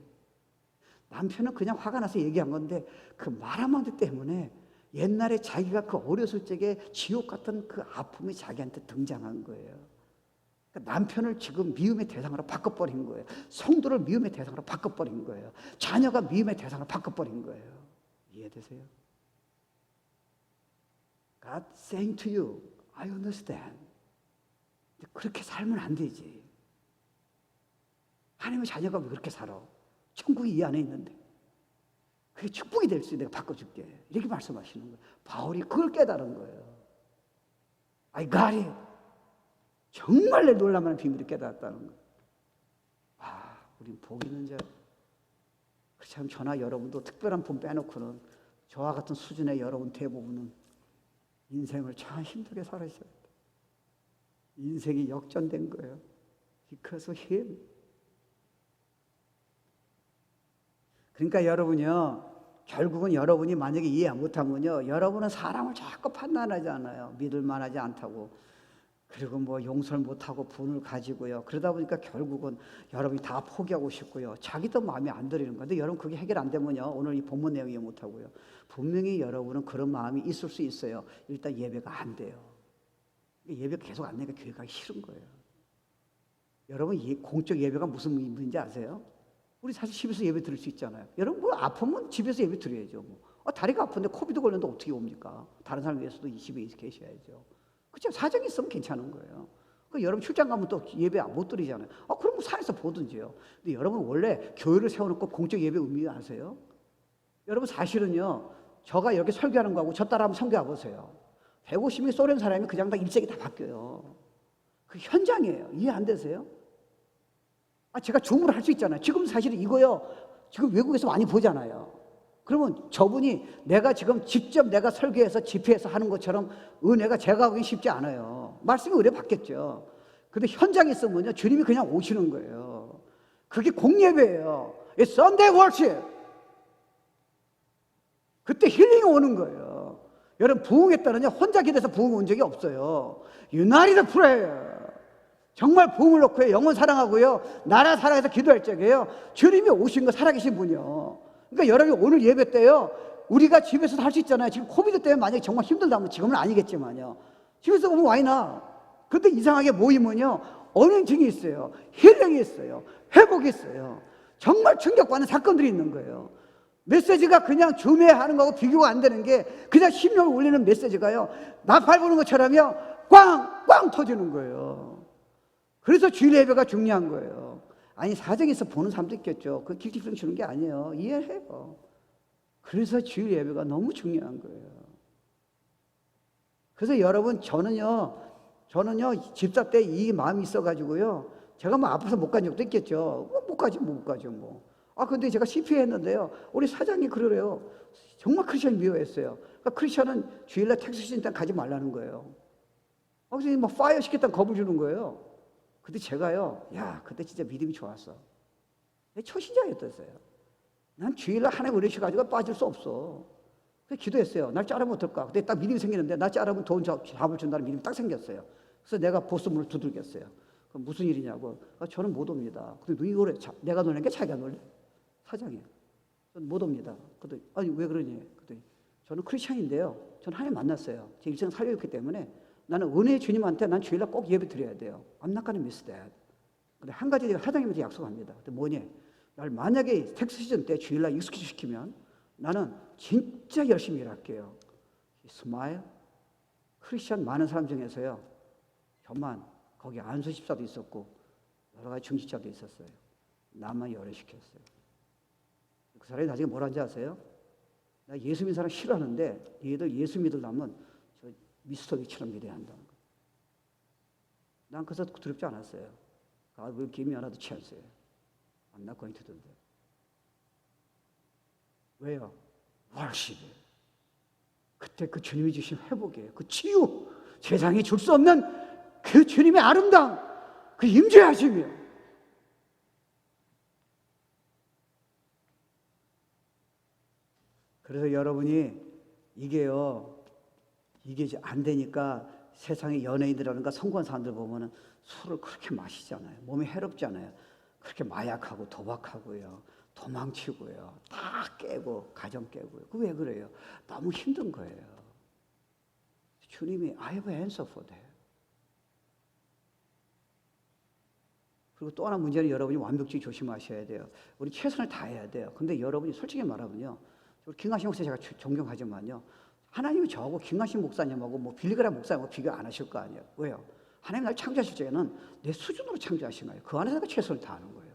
남편은 그냥 화가 나서 얘기한 건데 그 말 한마디 때문에 옛날에 자기가 그 어렸을 적에 지옥 같은 그 아픔이 자기한테 등장한 거예요. 그러니까 남편을 지금 미움의 대상으로 바꿔버린 거예요. 성도를 미움의 대상으로 바꿔버린 거예요. 자녀가 미움의 대상으로 바꿔버린 거예요. 이해되세요? God saying to you, I understand. 그렇게 살면 안 되지. 하나님의 자녀가 왜 그렇게 살아? 천국이 이 안에 있는데. 그게 축복이 될 수 있게 내가 바꿔줄게. 이렇게 말씀하시는 거예요. 바울이 그걸 깨달은 거예요. I got it. 정말 내 놀라운 비밀을 깨달았다는 거예요. 우린 복 있는 자. 그렇지 않으면 저나 여러분도 특별한 분 빼놓고는 저와 같은 수준의 여러분 대부분은 인생을 참 힘들게 살아있어요. 인생이 역전된 거예요. Because of him. 그러니까 여러분요, 결국은 여러분이 만약에 이해 못하면요, 여러분은 사람을 자꾸 판단하잖아요. 믿을 만하지 않다고. 그리고 뭐 용서를 못하고 분을 가지고요. 그러다 보니까 결국은 여러분이 다 포기하고 싶고요. 자기도 마음에 안 들이는 건데 여러분 그게 해결 안 되면요, 오늘 이 본문 내용 이해 못하고요. 분명히 여러분은 그런 마음이 있을 수 있어요. 일단 예배가 안 돼요. 예배가 계속 안 되니까 교회 가기 싫은 거예요. 여러분 공적 예배가 무슨 의미인지 아세요? 우리 사실 집에서 예배 드릴 수 있잖아요. 여러분 뭐 아프면 집에서 예배 드려야죠. 다리가 아픈데 코비드 걸렸는데 어떻게 옵니까? 다른 사람 위해서도 이 집에 계셔야죠. 그렇죠? 사정이 있으면 괜찮은 거예요. 여러분 출장 가면 또 예배 못 드리잖아요. 그럼 뭐 산에서 보든지요. 근데 여러분 원래 교회를 세워놓고 공적 예배 의미 아세요? 여러분 사실은요, 저가 이렇게 설교하는 거하고 저 따라하면 설교해 보세요. 150명의 소련 사람이 그냥 다 일색이 다 바뀌어요. 그 현장이에요. 이해 안 되세요? 제가 줌으로 할 수 있잖아요. 지금 사실 이거요. 지금 외국에서 많이 보잖아요. 그러면 저분이 내가 지금 직접 내가 설교해서 집회해서 하는 것처럼 은혜가 제가 하기 쉽지 않아요. 말씀이 은혜 받겠죠. 근데 현장에 있으면요. 주님이 그냥 오시는 거예요. 그게 공예배예요. It's Sunday worship. 그때 힐링이 오는 거예요. 여러분 부흥했다는요. 혼자 기도해서 부흥 온 적이 없어요. United prayer. 정말 부흥을 놓고요. 영혼 사랑하고요. 나라 사랑해서 기도할 적에요. 주님이 오신 거 살아계신 분이요. 그러니까 여러분이 오늘 예배 때요. 우리가 집에서도 할 수 있잖아요. 지금 코비드 때문에 만약에 정말 힘들다면 지금은 아니겠지만요. 집에서 오면 와이나. 근데 이상하게 모이면요. 언행증이 있어요. 힐링이 있어요. 회복이 있어요. 정말 충격받는 사건들이 있는 거예요. 메시지가 그냥 줌회하는 거하고 비교가 안 되는 게 그냥 심령을 울리는 메시지가요. 나팔 부는 것처럼요. 꽝꽝 터지는 거예요. 그래서 주일 예배가 중요한 거예요. 아니 사정에서 보는 사람도 있겠죠. 그 길티플 주는 게 아니에요. 이해해요. 그래서 주일 예배가 너무 중요한 거예요. 그래서 여러분 저는요 집사 때 이 마음이 있어가지고요. 제가 뭐 아파서 못 간 적도 있겠죠. 못 가죠 뭐. 근데 제가 CP 했는데요. 우리 사장이 그러래요. 정말 크리스천 미워했어요. 그러니까 크리스천은 주일날 텍사스 일단 가지 말라는 거예요. 그래서 막 파이어 시켰다는 겁을 주는 거예요. 근데 제가요, 그때 진짜 믿음이 좋았어. 초신자였어요. 난 주일날 하나님 은혜 주셔가지고 빠질 수 없어. 그래서 기도했어요. 날 자르면 어떨까? 근데 딱 믿음이 생기는데, 날 자르면 돈 답을 준다는 믿음이 딱 생겼어요. 그래서 내가 보스문을 두들겼어요. 그럼 무슨 일이냐고. 저는 못 옵니다. 근데 누이 그래? 내가 놀란 게 자기가 놀래? 사장이. 저는 못 옵니다. 그랬더니, 아니, 왜 그러니? 그랬더니, 저는 크리스천인데요. 저는 하나님 만났어요. 제 일생을 살려줬기 때문에 나는 은혜의 주님한테 난 주일날 꼭 예배 드려야 돼요. I'm not gonna miss that. 근데 한 가지 제가 사장님한테 약속합니다. 근데 뭐냐? 날 만약에 텍스 시즌 때 주일날 익숙시키면 나는 진짜 열심히 일할게요. 스마일. 크리스천 많은 사람 중에서요. 저만 거기 안수 집사도 있었고 여러 가지 중직자도 있었어요. 나만 열애시켰어요. 그 사람이 나중에 뭐라는지 아세요? 나 예수 믿는 사람 싫어하는데 얘들 예수 믿으려면 저 미스터 릭처럼 믿어야 한다는 거예요. 난 그래서 두렵지 않았어요. God will give me another chance. I'm not going to do that. 왜요? 월십이에요. 그때 그 주님이 주신 회복이에요. 그 치유, 세상이 줄 수 없는 그 주님의 아름다움, 그 임재하심이에요. 그래서 여러분이 이게 안 되니까 세상의 연예인들이라든가 성공한 사람들 보면은 술을 그렇게 마시잖아요. 몸에 해롭잖아요. 그렇게 마약하고 도박하고요. 도망치고요. 다 깨고 가정 깨고요. 그 왜 그래요? 너무 힘든 거예요. 주님이 I have an answer for that. 그리고 또 하나 문제는 여러분이 완벽주의 조심하셔야 돼요. 우리 최선을 다해야 돼요. 근데 여러분이 솔직히 말하면요. 김강신 목사 제가 존경하지만요. 하나님이 저하고 김강신 목사님하고 뭐 빌리그람 목사님하고 비교 안 하실 거 아니에요. 왜요? 하나님 날 창조하실 때는 내 수준으로 창조하신 거예요. 그 안에서 내가 최선을 다하는 거예요.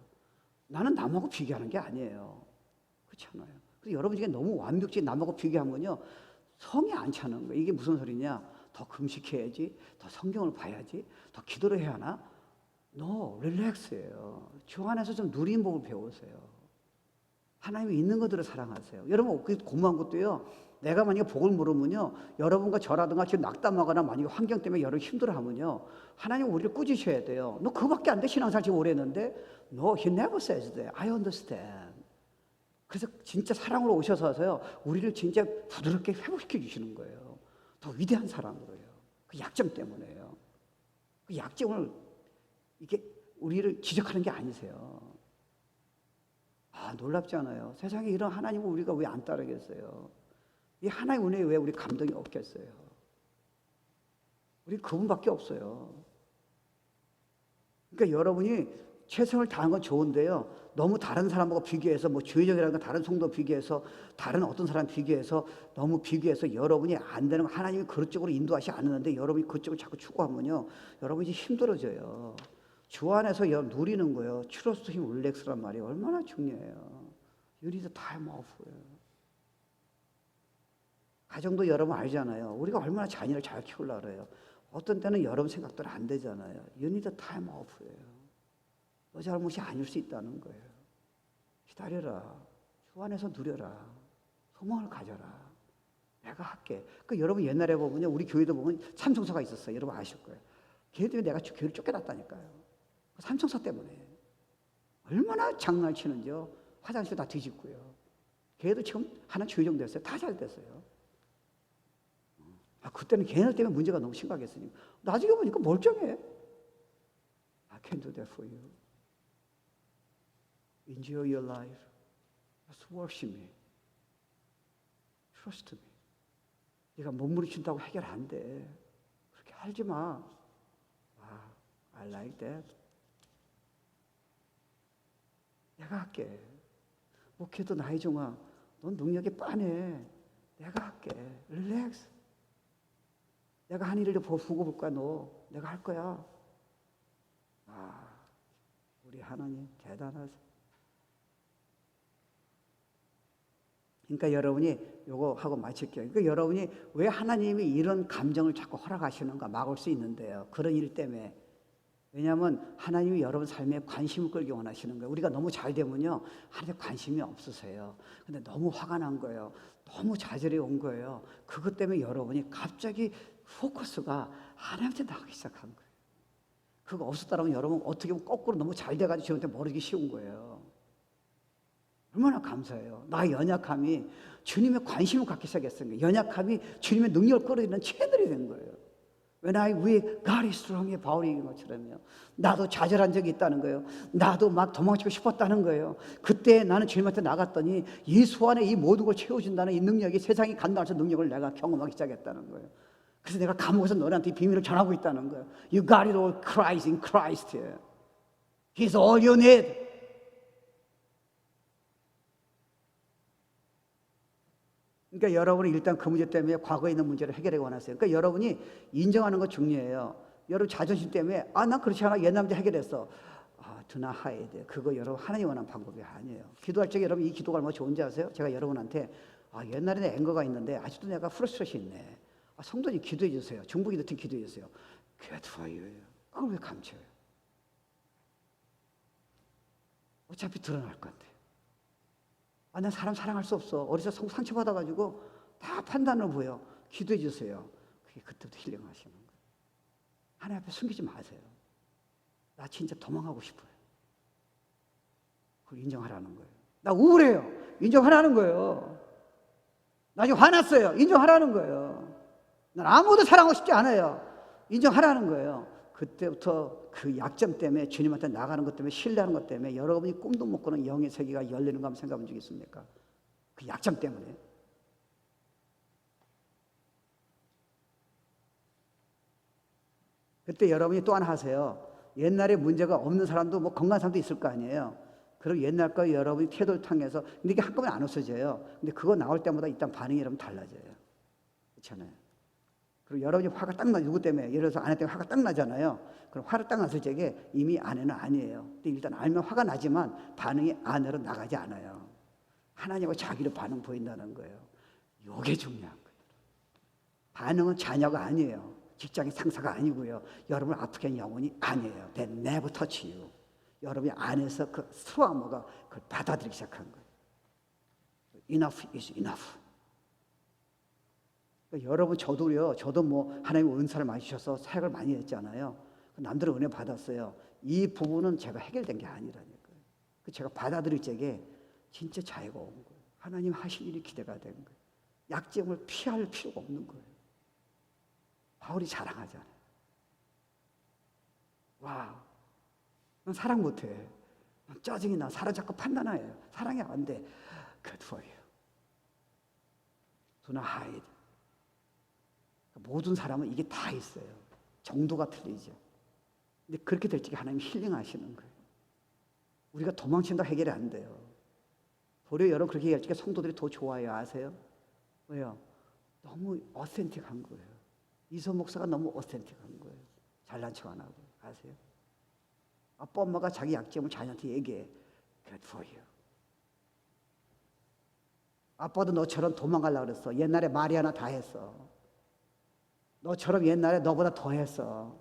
나는 남하고 비교하는 게 아니에요. 그렇잖아요. 그래서 여러분 중에 너무 완벽주의 남하고 비교하면요. 성이 안 차는 거예요. 이게 무슨 소리냐? 더 금식해야지, 더 성경을 봐야지, 더 기도를 해야 하나? No, 릴렉스예요. 주 안에서 좀 누린 법을 배우세요. 하나님이 있는 것들을 사랑하세요. 여러분 그 고마운 것도요. 내가 만약에 복을 물으면요. 여러분과 저라든가 지금 낙담하거나 만약에 환경 때문에 여러분 힘들어하면요. 하나님 우리를 꾸짖으셔야 돼요. 너 그거밖에 안 돼. 신앙생활 지금 오래 했는데. No, he never says that. I understand. 그래서 진짜 사랑으로 오셔서요. 우리를 진짜 부드럽게 회복시켜 주시는 거예요. 더 위대한 사랑으로요. 그 약점 때문에요. 그 약점을 이게 우리를 지적하는 게 아니세요. 놀랍지 않아요? 세상에 이런 하나님을 우리가 왜 안 따르겠어요? 이 하나님 은혜에 왜 우리 감동이 없겠어요? 우리 그분밖에 없어요. 그러니까 여러분이 최선을 다한 건 좋은데요. 너무 다른 사람하고 비교해서 뭐 주의적이라든가 다른 성도 비교해서 다른 어떤 사람 비교해서 너무 비교해서 여러분이 안 되는 거 하나님이 그쪽으로 인도하시 않는데 여러분이 그쪽을 자꾸 추구하면요. 여러분이 힘들어져요. 주 안에서 누리는 거예요. Trust Him, relax란 말이 얼마나 중요해요. You need time off. 가정도 여러분 알잖아요. 우리가 얼마나 자녀를 잘 키우려고 그래요. 어떤 때는 여러분 생각대로 안 되잖아요. You need a time off예요. 너 잘못이 아닐 수 있다는 거예요. 기다려라. 주 안에서 누려라. 소망을 가져라. 내가 할게. 그 여러분 옛날에 보면요, 우리 교회도 보면 삼총사가 있었어요. 여러분 아실 거예요. 걔 때문에 내가 교회를 쫓겨났다니까요. 삼총사 때문에. 얼마나 장난을 치는지요. 화장실 다 뒤집고요. 걔도 지금 하나 조정 됐어요. 다 잘 됐어요. 그때는 걔네 때문에 문제가 너무 심각했으니까. 나중에 보니까 멀쩡해. I can do that for you. Enjoy your life. Just worship me. Trust me. 네가 몸부림친다고 해결 안 돼. 그렇게 하지 마. I like that. 내가 할게. 목회도 나이종아, 넌 능력이 빤해. 내가 할게. 릴렉스. 내가 한 일을 보고 볼 거야, 너. 내가 할 거야. 우리 하나님 대단하세요. 그러니까 여러분이 요거 하고 마칠게요. 그러니까 여러분이 왜 하나님이 이런 감정을 자꾸 허락하시는가 막을 수 있는데요. 그런 일 때문에. 왜냐하면 하나님이 여러분 삶에 관심을 끌기 원하시는 거예요. 우리가 너무 잘 되면요, 하나님께 관심이 없으세요. 근데 너무 화가 난 거예요. 너무 좌절이 온 거예요. 그것 때문에 여러분이 갑자기 포커스가 하나님한테 나가기 시작한 거예요. 그거 없었다면 여러분 어떻게 보면 거꾸로 너무 잘 돼가지고 저한테 모르기 쉬운 거예요. 얼마나 감사해요. 나의 연약함이 주님의 관심을 갖기 시작했으니까 연약함이 주님의 능력을 끌어들이는 채널이 된 거예요. When I weak, God is strong의 바울이 얘기한 것처럼요. 나도 좌절한 적이 있다는 거예요. 나도 막 도망치고 싶었다는 거예요. 그때 나는 주님한테 나갔더니 예수 안에 이 모든 걸 채워준다는 이 능력이 세상이 간다는 능력을 내가 경험하기 시작했다는 거예요. 그래서 내가 감옥에서 너네한테 이 비밀을 전하고 있다는 거예요. You got it all Christ in Christ. He's all you need. 그러니까 여러분이 일단 그 문제 때문에 과거에 있는 문제를 해결하기 원하세요. 그러니까 여러분이 인정하는 거 중요해요. 여러분 자존심 때문에 난 그렇지 않아. 옛날 문제 해결했어. Do not hide. 그거 여러분 하나님 원하는 방법이 아니에요. 기도할 적에 여러분 이 기도가 얼마나 좋은지 아세요? 제가 여러분한테 옛날에는 앵거가 있는데 아직도 내가 프러스트레이션이 있네. 성도님 기도해 주세요. 중보기도 특히 기도해 주세요. Good for you. 그걸 왜 감춰요? 어차피 드러날 건데. 난 사람 사랑할 수 없어. 어디서 상처받아가지고 다 판단을 보여. 기도해 주세요. 그게 그때부터 힐링하시는 거예요. 하나님 앞에 숨기지 마세요. 나 진짜 도망가고 싶어요. 그걸 인정하라는 거예요. 나 우울해요. 인정하라는 거예요. 나 지금 화났어요. 인정하라는 거예요. 난 아무도 사랑하고 싶지 않아요. 인정하라는 거예요. 그때부터 그 약점 때문에 주님한테 나가는 것 때문에 신뢰하는 것 때문에 여러분이 꿈도 못 꾸는 영의 세계가 열리는 거 한번 생각해 본 적 있습니까? 그 약점 때문에. 그때 여러분이 또 하나 하세요. 옛날에 문제가 없는 사람도 뭐 건강한 사람도 있을 거 아니에요. 그리고 옛날 거 여러분이 태도를 통해서 근데 이게 한꺼번에 안 없어져요. 근데 그거 나올 때마다 일단 반응이 여러분 달라져요. 그렇잖아요. 그리고 여러분이 화가 딱 나, 누구 때문에? 예를 들어서 아내 때문에 화가 딱 나잖아요. 그럼 화를 딱 났을 적에 이미 아내는 아니에요. 근데 일단 알면 화가 나지만 반응이 아내로 나가지 않아요. 하나님과 자기로 반응 보인다는 거예요. 이게 중요한 거예요. 반응은 자녀가 아니에요. 직장의 상사가 아니고요. 여러분을 아프게 한 영혼이 아니에요. They never touch you. 여러분이 안에서 그 스트라우마가 그걸 받아들이기 시작한 거예요. Enough is enough. 여러분 저도 뭐 하나님 은사를 많이 주셔서 사역을 많이 했잖아요. 남들은 은혜 받았어요. 이 부분은 제가 해결된 게 아니라니까요. 제가 받아들일 적에 진짜 자유가 온 거예요. 하나님 하실 일이 기대가 된 거예요. 약점을 피할 필요가 없는 거예요. 바울이 자랑하잖아요. 와, 난 사랑 못해. 난 짜증이 나. 사로잡고 판단해요. 사랑이 안 돼. Good for you. Do not hide. 모든 사람은 이게 다 있어요. 정도가 틀리죠. 근데 그렇게 될 적에 하나님 힐링하시는 거예요. 우리가 도망친다 해결이 안 돼요. 도리어 여러분 그렇게 얘기할 적에 성도들이 더 좋아요. 아세요? 왜요? 너무 어센틱한 거예요. 이소 목사가 너무 어센틱한 거예요. 잘난 척 안 하고. 아세요? 아빠 엄마가 자기 약점을 자녀한테 얘기해. Good for you. 아빠도 너처럼 도망가려고 그랬어. 옛날에 말이 하나 다 했어. 너처럼 옛날에 너보다 더 했어.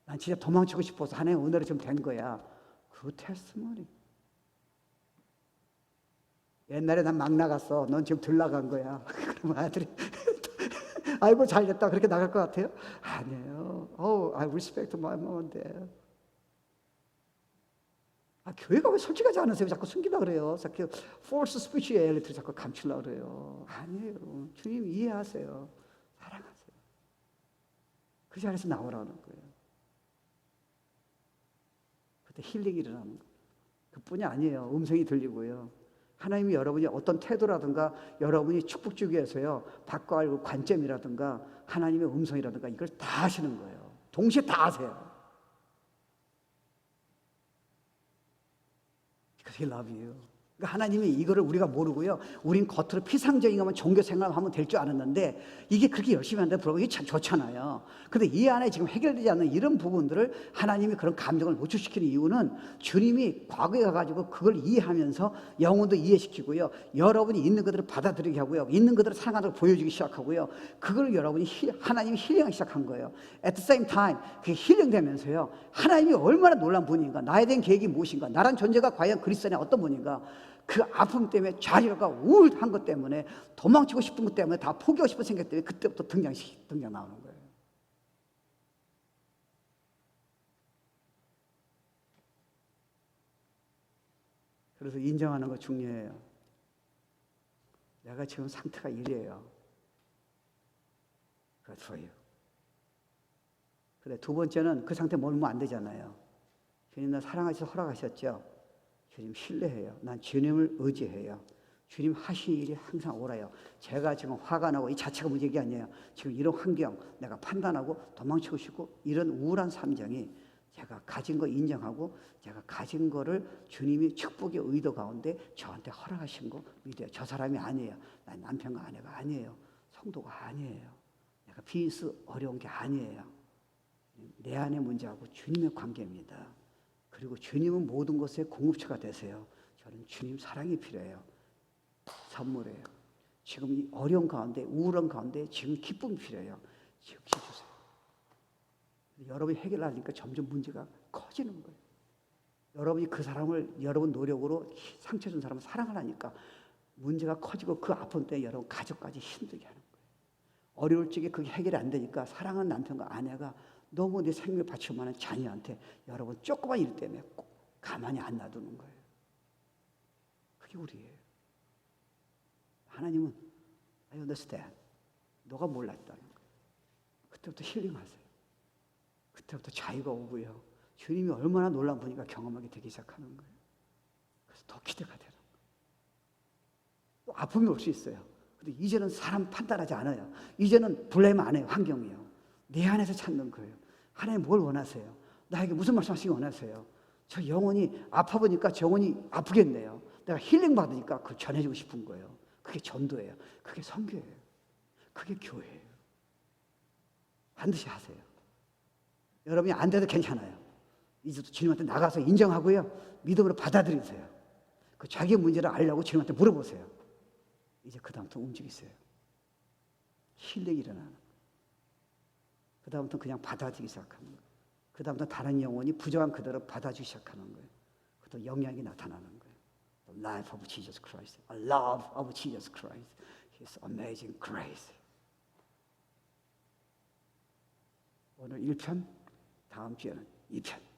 난 진짜 도망치고 싶어서 하나님 은혜로 좀 된 거야. 그 테스트머니. 옛날에 난 막 나갔어. 넌 지금 들 나간 거야. 그러면 아들이 아이고 잘 됐다 그렇게 나갈 것 같아요? 아니에요. I respect my mom and dad. 교회가 왜 솔직하지 않으세요? 자꾸 숨기려 그래요. 자꾸 false spirituality 자꾸 감추려 그래요. 아니에요. 주님 이해하세요. 사랑하세요. 그 자리에서 나오라는 거예요. 그때 힐링이 일어나는 거예요. 그뿐이 아니에요. 음성이 들리고요. 하나님이 여러분이 어떤 태도라든가 여러분이 축복 주기 위해서요. 바꿔 알고 관점이라든가 하나님의 음성이라든가 이걸 다 하시는 거예요. 동시에 다 하세요. Because he loves you. 그러니까 하나님이 이거를 우리가 모르고요. 우린 겉으로 피상적인 것만 종교 생활하면 될 줄 알았는데 이게 그렇게 열심히 하는데 불구하고 이게 참 좋잖아요. 근데 이 안에 지금 해결되지 않는 이런 부분들을 하나님이 그런 감정을 노출시키는 이유는 주님이 과거에 가가지고 그걸 이해하면서 영혼도 이해시키고요. 여러분이 있는 그대로 받아들이게 하고요. 있는 그대로 사랑하는 걸 보여주기 시작하고요. 그걸 여러분이 하나님이 힐링하기 시작한 거예요. At the same time 그게 힐링되면서요. 하나님이 얼마나 놀라운 분인가, 나에 대한 계획이 무엇인가, 나란 존재가 과연 그리스도 안에 어떤 분인가, 그 아픔 때문에 좌절과 우울한 것 때문에 도망치고 싶은 것 때문에 다 포기하고 싶은 생각 때문에 그때부터 등장 나오는 거예요. 그래서 인정하는 거 중요해요. 내가 지금 상태가 이래요. Good for you. 근데 두 번째는 그 상태 몰면 안 되잖아요. 주님 나 사랑하셔서 허락하셨죠. 주님 신뢰해요. 난 주님을 의지해요. 주님 하신 일이 항상 옳아요. 제가 지금 화가 나고 이 자체가 문제가 아니에요. 지금 이런 환경 내가 판단하고 도망치고 싶고 이런 우울한 감정이 제가 가진 거 인정하고 제가 가진 거를 주님이 축복의 의도 가운데 저한테 허락하신 거 믿어요. 저 사람이 아니에요. 난 남편과 아내가 아니에요. 성도가 아니에요. 내가 비즈니스 어려운 게 아니에요. 내 안의 문제하고 주님의 관계입니다. 그리고 주님은 모든 것의 공급처가 되세요. 저는 주님 사랑이 필요해요. 선물이에요. 지금 이 어려운 가운데, 우울한 가운데 지금 기쁨이 필요해요. 지금 주세요. 여러분이 해결하니까 점점 문제가 커지는 거예요. 여러분이 그 사람을 여러분 노력으로 상처 준 사람을 사랑하니까 문제가 커지고 그 아픈 때 여러분 가족까지 힘들게 하는 거예요. 어려울 적에 그게 해결이 안 되니까 사랑하는 남편과 아내가 너무 내 생명을 바칠 만한 자녀한테 여러분 조그만 일 때문에 꼭 가만히 안 놔두는 거예요. 그게 우리예요. 하나님은 I understand. 너가 몰랐다는 거예요. 그때부터 힐링하세요. 그때부터 자유가 오고요. 주님이 얼마나 놀라운 분인가 경험하게 되기 시작하는 거예요. 그래서 더 기대가 되는 거예요. 또 아픔이 올 수 있어요. 근데 이제는 사람 판단하지 않아요. 이제는 블레임 안 해요. 환경이요. 내 안에서 찾는 거예요. 하나님 뭘 원하세요? 나에게 무슨 말씀하시기 원하세요? 저 영혼이 아파 보니까 저 영혼이 아프겠네요. 내가 힐링 받으니까 그걸 전해주고 싶은 거예요. 그게 전도예요. 그게 선교예요. 그게 교회예요. 반드시 하세요. 여러분이 안 돼도 괜찮아요. 이제도 주님한테 나가서 인정하고요. 믿음으로 받아들이세요. 그 자기 문제를 알려고 주님한테 물어보세요. 이제 그 다음부터 움직이세요. 힐링이 일어나는 거예요. 그 다음부터 그냥 받아들이기 시작하는 거예요. 그 다음부터 다른 영혼이 부정한 그대로 받아주기 시작하는 거예요. 또 영향이 나타나는 거예요. The life of Jesus Christ, a love of Jesus Christ, His amazing grace. 오늘 1편, 다음 주에는 2편.